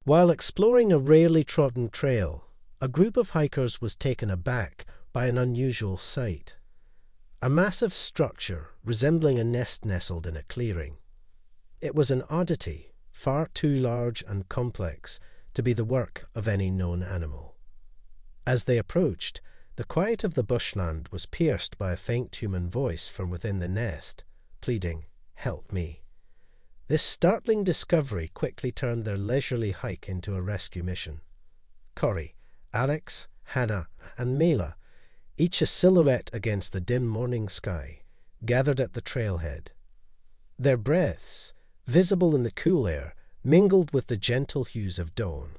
While exploring a rarely trodden trail, a group of hikers was taken aback by an unusual sight. A massive structure resembling a nest nestled in a clearing. It was an oddity, far too large and complex to be the work of any known animal. As they approached, the quiet of the bushland was pierced by a faint human voice from within the nest, pleading, "Help me." This startling discovery quickly turned their leisurely hike into a rescue mission. Corrie, Alex, Hannah, and Mela, each a silhouette against the dim morning sky, gathered at the trailhead. Their breaths, visible in the cool air, mingled with the gentle hues of dawn.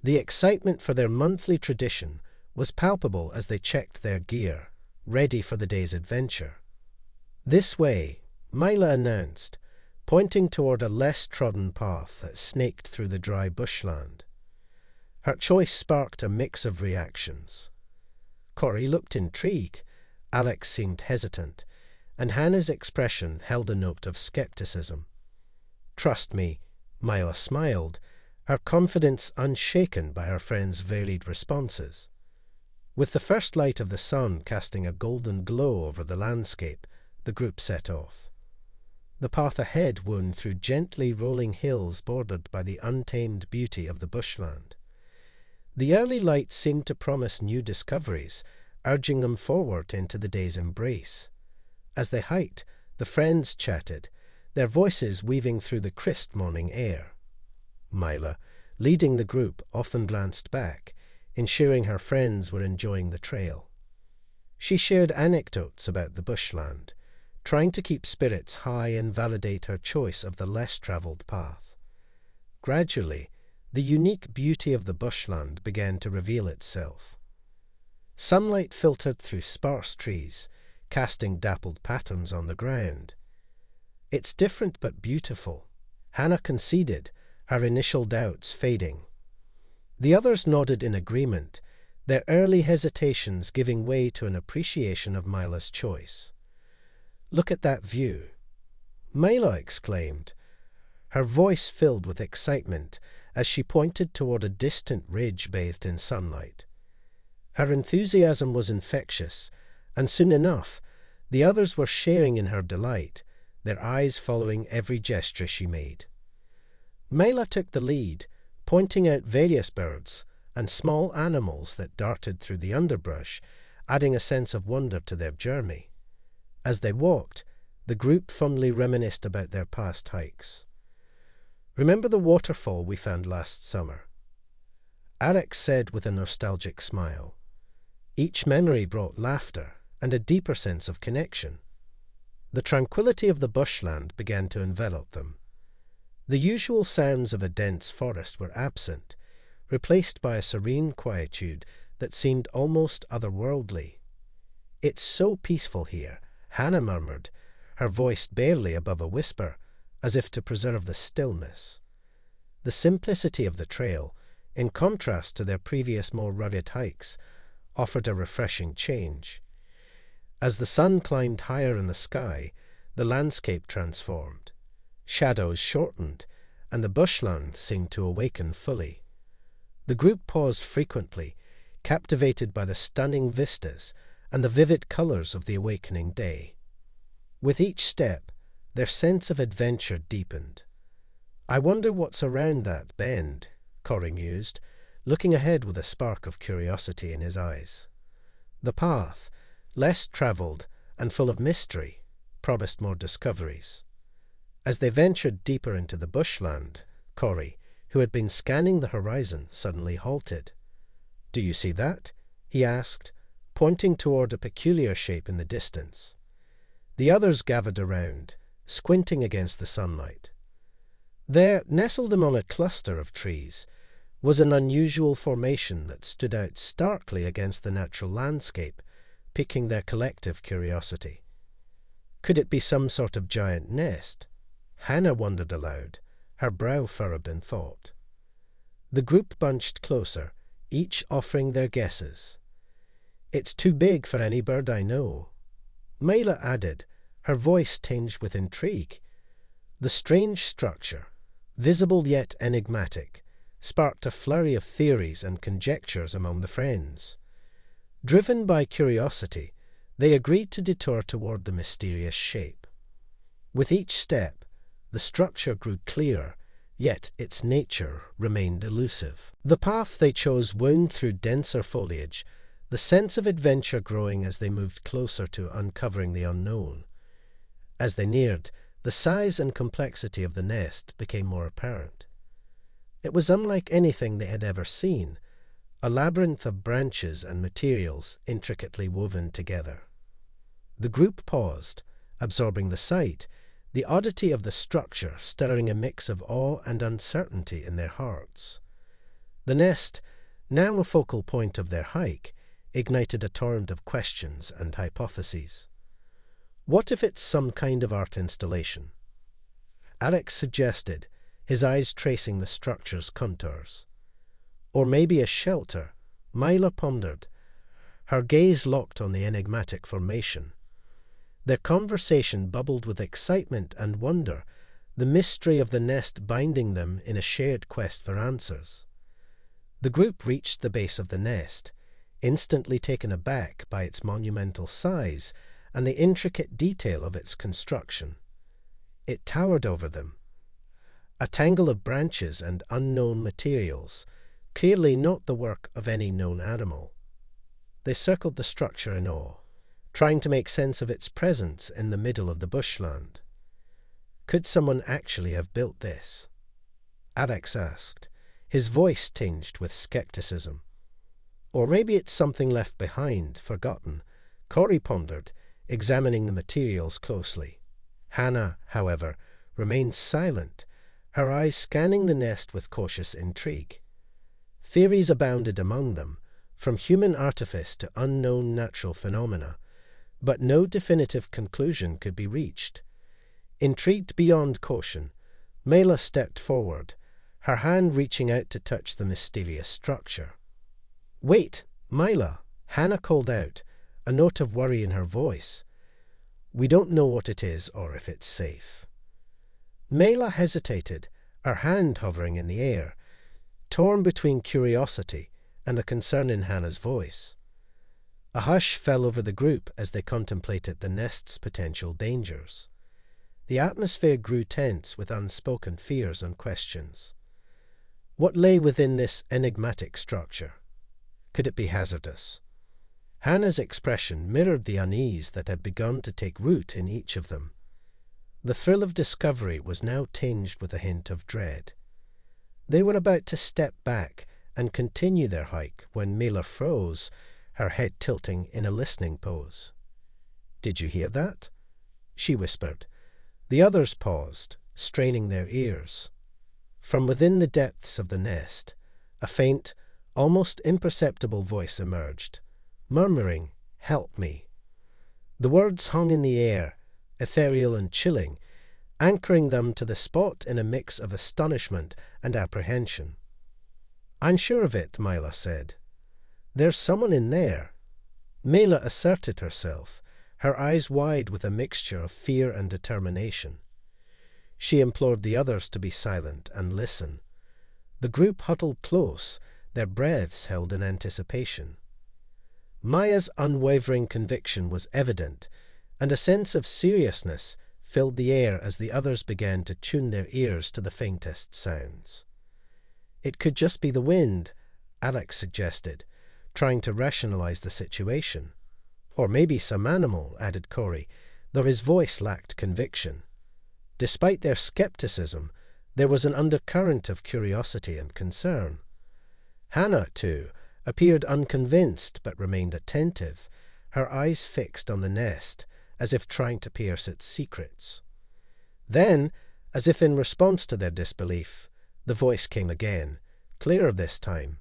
The excitement for their monthly tradition was palpable as they checked their gear, ready for the day's adventure. "This way," Mela announced, pointing toward a less trodden path that snaked through the dry bushland. Her choice sparked a mix of reactions. Corrie looked intrigued, Alex seemed hesitant, and Hannah's expression held a note of skepticism. "Trust me," Mela smiled, her confidence unshaken by her friend's varied responses. With the first light of the sun casting a golden glow over the landscape, the group set off. The path ahead wound through gently rolling hills bordered by the untamed beauty of the bushland. The early light seemed to promise new discoveries, urging them forward into the day's embrace. As they hiked, the friends chatted, their voices weaving through the crisp morning air. Mela, leading the group, often glanced back, ensuring her friends were enjoying the trail. She shared anecdotes about the bushland, trying to keep spirits high and validate her choice of the less travelled path. Gradually, the unique beauty of the bushland began to reveal itself. Sunlight filtered through sparse trees, casting dappled patterns on the ground. "It's different but beautiful," Hannah conceded, her initial doubts fading. The others nodded in agreement, their early hesitations giving way to an appreciation of Mela's choice. "Look at that view," Mela exclaimed, her voice filled with excitement as she pointed toward a distant ridge bathed in sunlight. Her enthusiasm was infectious, and soon enough, the others were sharing in her delight, their eyes following every gesture she made. Mela took the lead, pointing out various birds and small animals that darted through the underbrush, adding a sense of wonder to their journey. As they walked, the group fondly reminisced about their past hikes. "Remember the waterfall we found last summer?" Alex said with a nostalgic smile. Each memory brought laughter and a deeper sense of connection. The tranquility of the bushland began to envelop them. The usual sounds of a dense forest were absent, replaced by a serene quietude that seemed almost otherworldly. "It's so peaceful here," Hannah murmured, her voice barely above a whisper, as if to preserve the stillness. The simplicity of the trail, in contrast to their previous more rugged hikes, offered a refreshing change. As the sun climbed higher in the sky, the landscape transformed. Shadows shortened, and the bushland seemed to awaken fully. The group paused frequently, captivated by the stunning vistas and the vivid colors of the awakening day. With each step, their sense of adventure deepened. "I wonder what's around that bend," Corrie mused, looking ahead with a spark of curiosity in his eyes. The path, less travelled and full of mystery, promised more discoveries. As they ventured deeper into the bushland, Corrie, who had been scanning the horizon, suddenly halted. "Do you see that?" he asked, pointing toward a peculiar shape in the distance. The others gathered around, squinting against the sunlight. There, nestled among a cluster of trees, was an unusual formation that stood out starkly against the natural landscape, piquing their collective curiosity. Could it be some sort of giant nest? Hannah wondered aloud, her brow furrowed in thought. The group bunched closer, each offering their guesses. "It's too big for any bird I know," Mela added, her voice tinged with intrigue. The strange structure, visible yet enigmatic, sparked a flurry of theories and conjectures among the friends. Driven by curiosity, they agreed to detour toward the mysterious shape. With each step, the structure grew clearer, yet its nature remained elusive. The path they chose wound through denser foliage, the sense of adventure growing as they moved closer to uncovering the unknown. As they neared, the size and complexity of the nest became more apparent. It was unlike anything they had ever seen, a labyrinth of branches and materials intricately woven together. The group paused, absorbing the sight, the oddity of the structure stirring a mix of awe and uncertainty in their hearts. The nest, now a focal point of their hike, ignited a torrent of questions and hypotheses. What if it's some kind of art installation? Alex suggested, his eyes tracing the structure's contours. Or maybe a shelter, Mila pondered, her gaze locked on the enigmatic formation. Their conversation bubbled with excitement and wonder, the mystery of the nest binding them in a shared quest for answers. The group reached the base of the nest, instantly taken aback by its monumental size and the intricate detail of its construction. It towered over them, a tangle of branches and unknown materials, clearly not the work of any known animal. They circled the structure in awe, trying to make sense of its presence in the middle of the bushland. Could someone actually have built this? Alex asked, his voice tinged with skepticism. Or maybe it's something left behind, forgotten, Corey pondered, examining the materials closely. Hannah, however, remained silent, her eyes scanning the nest with cautious intrigue. Theories abounded among them, from human artifice to unknown natural phenomena, but no definitive conclusion could be reached. Intrigued beyond caution, Mela stepped forward, her hand reaching out to touch the mysterious structure. "Wait, Mila," Hannah called out, a note of worry in her voice. "We don't know what it is or if it's safe." Mela hesitated, her hand hovering in the air, torn between curiosity and the concern in Hannah's voice. A hush fell over the group as they contemplated the nest's potential dangers. The atmosphere grew tense with unspoken fears and questions. What lay within this enigmatic structure? Could it be hazardous? Hannah's expression mirrored the unease that had begun to take root in each of them. The thrill of discovery was now tinged with a hint of dread. They were about to step back and continue their hike when Mela froze, her head tilting in a listening pose. "Did you hear that?" she whispered. The others paused, straining their ears. From within the depths of the nest, a faint, almost imperceptible voice emerged, murmuring, "Help me." The words hung in the air, ethereal and chilling, anchoring them to the spot in a mix of astonishment and apprehension. "I'm sure of it," Mila said. "There's someone in there." Mela asserted herself, her eyes wide with a mixture of fear and determination. She implored the others to be silent and listen. The group huddled close, their breaths held in anticipation. Maya's unwavering conviction was evident, and a sense of seriousness filled the air as the others began to tune their ears to the faintest sounds. "It could just be the wind," Alex suggested, trying to rationalize the situation. "Or maybe some animal," added Corey, though his voice lacked conviction. Despite their skepticism, there was an undercurrent of curiosity and concern. Hannah, too, appeared unconvinced but remained attentive, her eyes fixed on the nest, as if trying to pierce its secrets. Then, as if in response to their disbelief, the voice came again, clearer this time,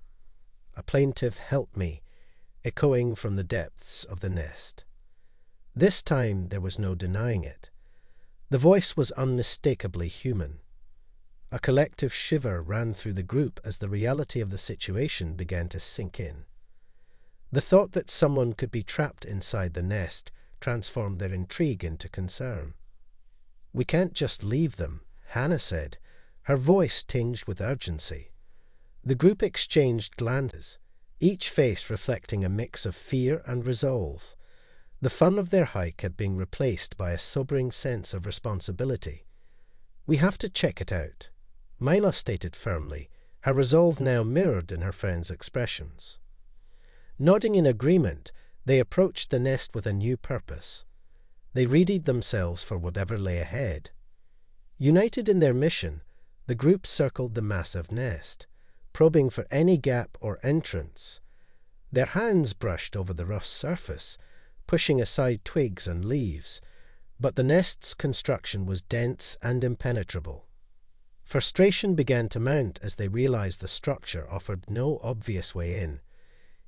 a plaintive "help me," echoing from the depths of the nest. This time there was no denying it. The voice was unmistakably human. A collective shiver ran through the group as the reality of the situation began to sink in. The thought that someone could be trapped inside the nest transformed their intrigue into concern. "We can't just leave them," Hannah said, her voice tinged with urgency. The group exchanged glances, each face reflecting a mix of fear and resolve. The fun of their hike had been replaced by a sobering sense of responsibility. "We have to check it out," Missionâ stated firmly, her resolve now mirrored in her friend's expressions. Nodding in agreement, they approached the nest with a new purpose. They readied themselves for whatever lay ahead. United in their mission, the group circled the massive nest, probing for any gap or entrance. Their hands brushed over the rough surface, pushing aside twigs and leaves, but the nest's construction was dense and impenetrable. Frustration began to mount as they realized the structure offered no obvious way in,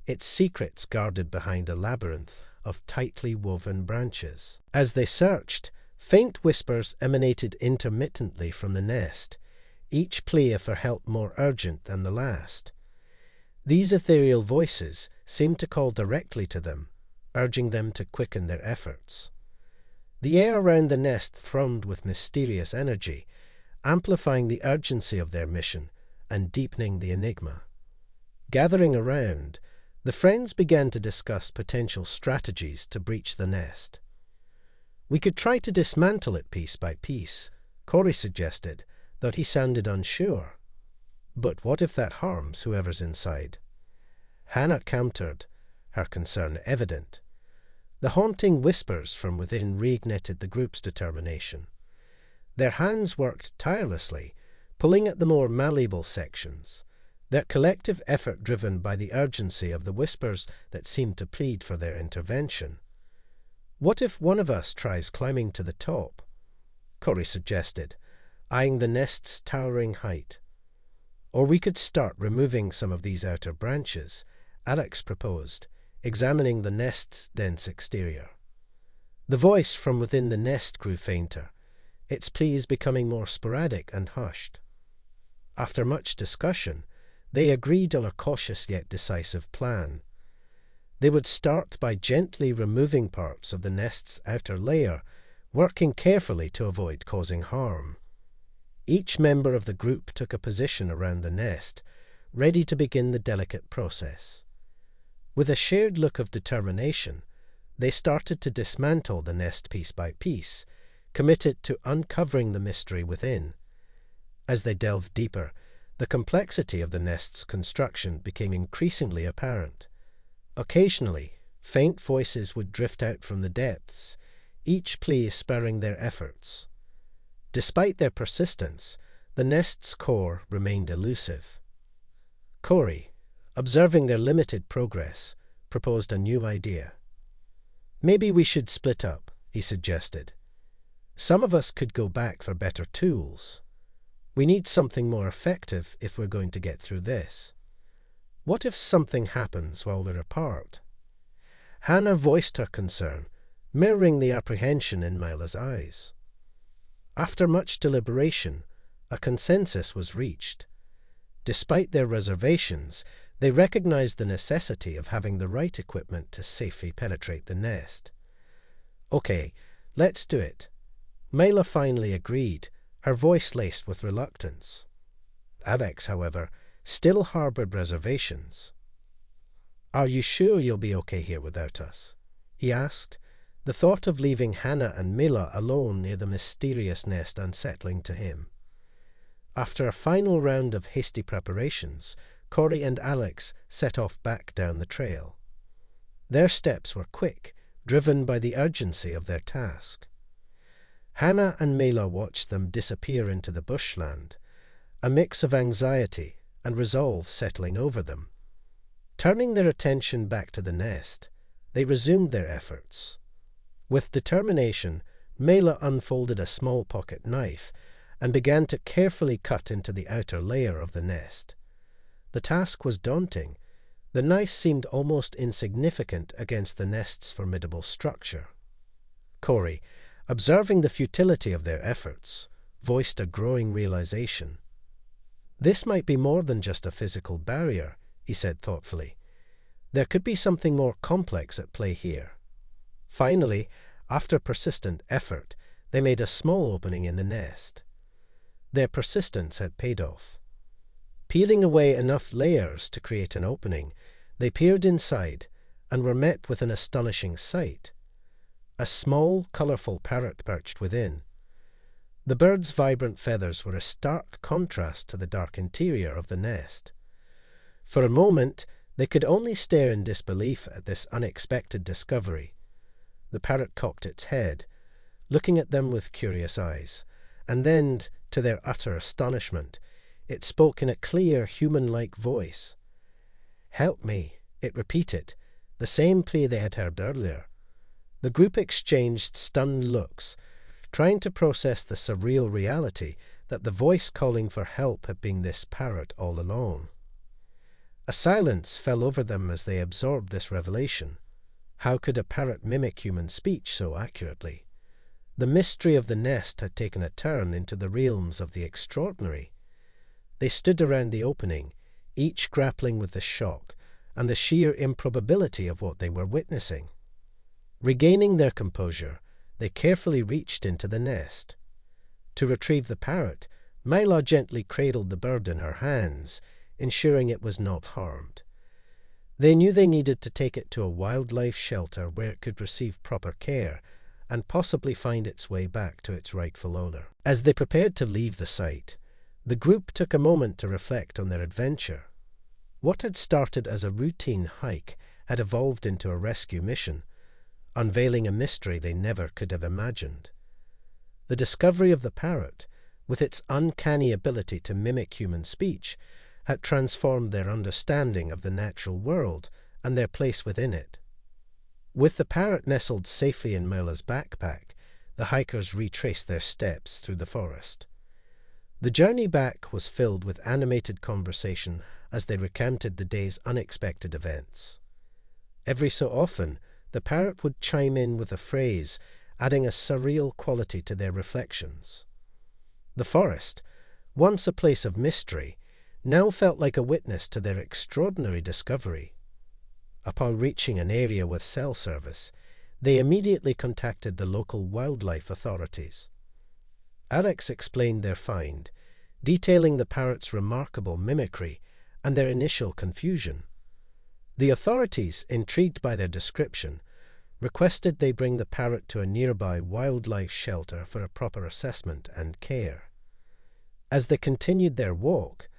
its secrets guarded behind a labyrinth of tightly woven branches. As they searched, faint whispers emanated intermittently from the nest, each plea for help more urgent than the last. These ethereal voices seemed to call directly to them, urging them to quicken their efforts. The air around the nest thrummed with mysterious energy, amplifying the urgency of their mission and deepening the enigma. Gathering around, the friends began to discuss potential strategies to breach the nest. "We could try to dismantle it piece by piece," Corey suggested, though he sounded unsure. "But what if that harms whoever's inside?" Hannah countered, her concern evident. The haunting whispers from within reignited the group's determination. Their hands worked tirelessly, pulling at the more malleable sections, their collective effort driven by the urgency of the whispers that seemed to plead for their intervention. "What if one of us tries climbing to the top?" Corey suggested, eyeing the nest's towering height. "Or we could start removing some of these outer branches," Alex proposed, examining the nest's dense exterior. The voice from within the nest grew fainter, its pleas becoming more sporadic and hushed. After much discussion, they agreed on a cautious yet decisive plan. They would start by gently removing parts of the nest's outer layer, working carefully to avoid causing harm. Each member of the group took a position around the nest, ready to begin the delicate process. With a shared look of determination, they started to dismantle the nest piece by piece, committed to uncovering the mystery within. As they delved deeper, the complexity of the nest's construction became increasingly apparent. Occasionally, faint voices would drift out from the depths, each plea spurring their efforts. Despite their persistence, the nest's core remained elusive. Corey, observing their limited progress, proposed a new idea. "Maybe we should split up," he suggested. "Some of us could go back for better tools. We need something more effective if we're going to get through this. What if something happens while we're apart?" Hannah voiced her concern, mirroring the apprehension in Mila's eyes. After much deliberation, a consensus was reached. Despite their reservations, they recognized the necessity of having the right equipment to safely penetrate the nest. "Okay, let's do it." Missionâ finally agreed, her voice laced with reluctance. Alex, however, still harbored reservations. "Are you sure you'll be okay here without us?" he asked, the thought of leaving Hannah and Missionâ alone near the mysterious nest unsettling to him. After a final round of hasty preparations, Corey and Alex set off back down the trail. Their steps were quick, driven by the urgency of their task. Hannah and Missionâ watched them disappear into the bushland, a mix of anxiety and resolve settling over them. Turning their attention back to the nest, they resumed their efforts. With determination, Missionâ unfolded a small pocket knife and began to carefully cut into the outer layer of the nest. The task was daunting. The knife seemed almost insignificant against the nest's formidable structure. Corey, observing the futility of their efforts, voiced a growing realization. "This might be more than just a physical barrier," he said thoughtfully. "There could be something more complex at play here." Finally, after persistent effort, they made a small opening in the nest. Their persistence had paid off. Peeling away enough layers to create an opening, they peered inside and were met with an astonishing sight. A small, colourful parrot perched within. The bird's vibrant feathers were a stark contrast to the dark interior of the nest. For a moment, they could only stare in disbelief at this unexpected discovery. The parrot cocked its head, looking at them with curious eyes, and then, to their utter astonishment, it spoke in a clear, human-like voice. "Help me," it repeated, the same plea they had heard earlier. The group exchanged stunned looks, trying to process the surreal reality that the voice calling for help had been this parrot all along. A silence fell over them as they absorbed this revelation. How could a parrot mimic human speech so accurately? The mystery of the nest had taken a turn into the realms of the extraordinary. They stood around the opening, each grappling with the shock and the sheer improbability of what they were witnessing. Regaining their composure, they carefully reached into the nest. To retrieve the parrot, Myla gently cradled the bird in her hands, ensuring it was not harmed. They knew they needed to take it to a wildlife shelter where it could receive proper care and possibly find its way back to its rightful owner. As they prepared to leave the site, the group took a moment to reflect on their adventure. What had started as a routine hike had evolved into a rescue mission, unveiling a mystery they never could have imagined. The discovery of the parrot, with its uncanny ability to mimic human speech, had transformed their understanding of the natural world and their place within it. With the parrot nestled safely in Myla's backpack, the hikers retraced their steps through the forest. The journey back was filled with animated conversation as they recounted the day's unexpected events. Every so often, the parrot would chime in with a phrase, adding a surreal quality to their reflections. The forest, once a place of mystery, now felt like a witness to their extraordinary discovery. Upon reaching an area with cell service, they immediately contacted the local wildlife authorities. Alex explained their find, detailing the parrot's remarkable mimicry and their initial confusion. The authorities, intrigued by their description, requested they bring the parrot to a nearby wildlife shelter for a proper assessment and care. As they continued their walk,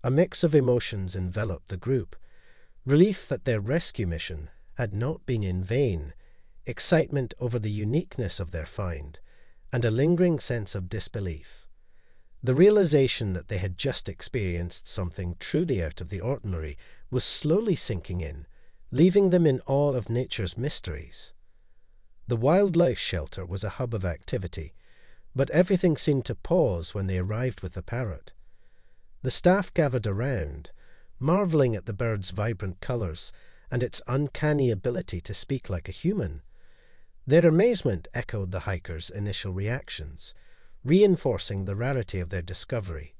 a mix of emotions enveloped the group: relief that their rescue mission had not been in vain, excitement over the uniqueness of their find, and a lingering sense of disbelief. The realization that they had just experienced something truly out of the ordinary was slowly sinking in, leaving them in awe of nature's mysteries. The wildlife shelter was a hub of activity, but everything seemed to pause when they arrived with the parrot. The staff gathered around, marveling at the bird's vibrant colors and its uncanny ability to speak like a human. Their amazement echoed the hikers' initial reactions, reinforcing the rarity of their discovery.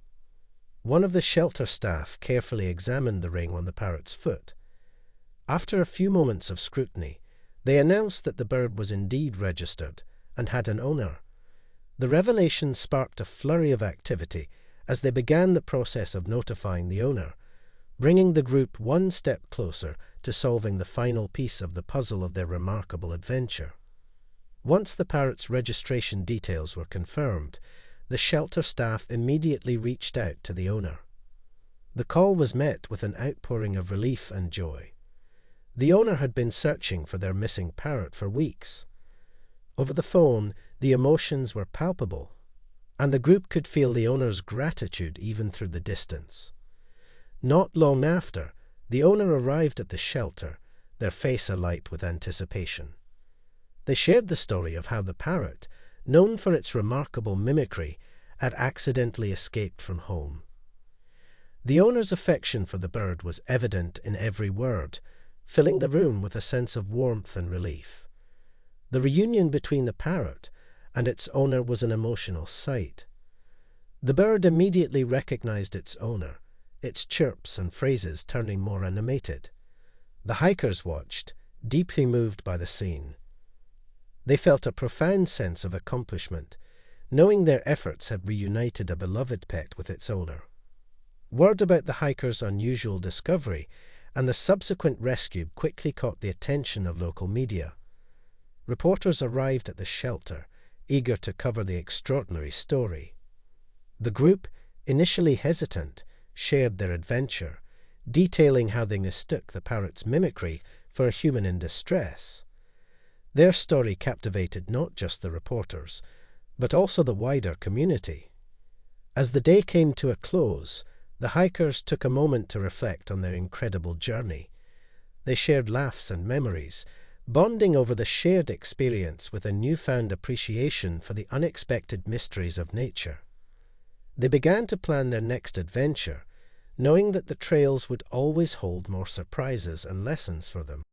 One of the shelter staff carefully examined the ring on the parrot's foot. After a few moments of scrutiny, they announced that the bird was indeed registered and had an owner. The revelation sparked a flurry of activity as they began the process of notifying the owner, bringing the group one step closer to solving the final piece of the puzzle of their remarkable adventure. Once the parrot's registration details were confirmed, the shelter staff immediately reached out to the owner. The call was met with an outpouring of relief and joy. The owner had been searching for their missing parrot for weeks. Over the phone, the emotions were palpable, and the group could feel the owner's gratitude even through the distance. Not long after, the owner arrived at the shelter, their face alight with anticipation. They shared the story of how the parrot, known for its remarkable mimicry, had accidentally escaped from home. The owner's affection for the bird was evident in every word, filling the room with a sense of warmth and relief. The reunion between the parrot and its owner was an emotional sight. The bird immediately recognized its owner, its chirps and phrases turning more animated. The hikers watched, deeply moved by the scene. They felt a profound sense of accomplishment, knowing their efforts had reunited a beloved pet with its owner. Word about the hikers' unusual discovery and the subsequent rescue quickly caught the attention of local media. Reporters arrived at the shelter, eager to cover the extraordinary story. The group, initially hesitant, shared their adventure, detailing how they mistook the parrot's mimicry for a human in distress. Their story captivated not just the reporters, but also the wider community. As the day came to a close, the hikers took a moment to reflect on their incredible journey. They shared laughs and memories, bonding over the shared experience with a newfound appreciation for the unexpected mysteries of nature. They began to plan their next adventure, knowing that the trails would always hold more surprises and lessons for them.